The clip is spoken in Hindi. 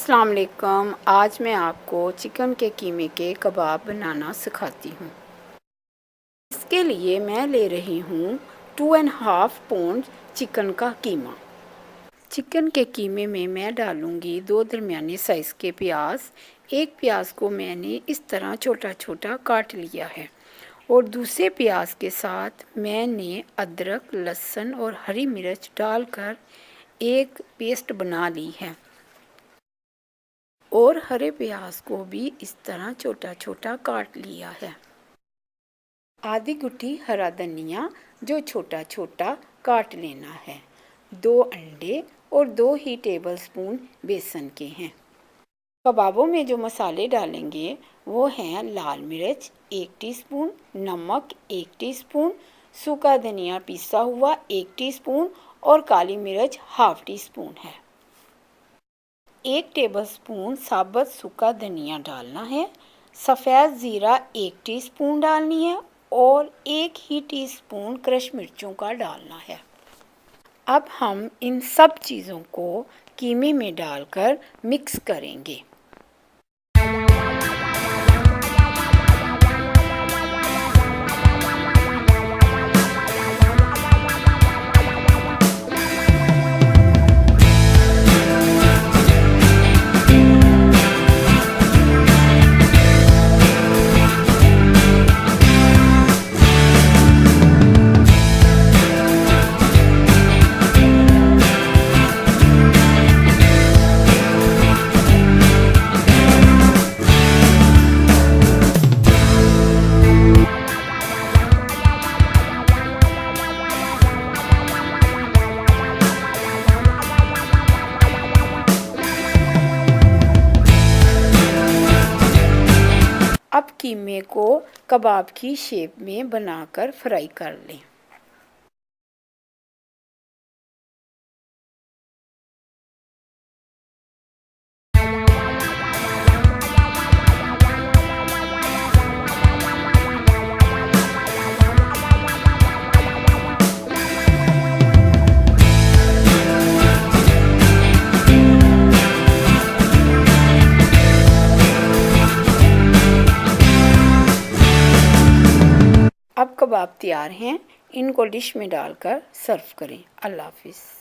अस्सलाम वालेकुम। आज मैं आपको चिकन के कीमे के कबाब बनाना सिखाती हूँ। इसके लिए मैं ले रही हूँ 2.5 पाउंड चिकन का कीमा। चिकन के कीमे में मैं डालूँगी 2 दरमियाने साइज़ के प्याज। एक प्याज को मैंने इस तरह छोटा छोटा काट लिया है और दूसरे प्याज के साथ मैंने अदरक, लहसुन और हरी मिर्च डालकर एक पेस्ट बना ली है और हरे प्याज को भी इस तरह छोटा छोटा काट लिया है। आधी गुठी हरा धनिया जो छोटा छोटा काट लेना है। 2 अंडे और 2 ही टेबलस्पून बेसन के हैं। कबाबों में जो मसाले डालेंगे वो हैं लाल मिर्च 1 टीस्पून, नमक 1 टीस्पून, सूखा धनिया पिसा हुआ 1 टीस्पून और काली मिर्च हाफ टीस्पून है। 1 टेबलस्पून साबुत सूखा धनिया डालना है। सफ़ेद ज़ीरा 1 टीस्पून डालनी है और 1 ही टीस्पून क्रश मिर्चों का डालना है। अब हम इन सब चीज़ों को कीमे में डालकर मिक्स करेंगे। अब कीमे को कबाब की शेप में बनाकर फ्राई कर लें। अब कबाब तैयार हैं। इनको डिश में डालकर सर्व करें। अल्लाह हाफिज़।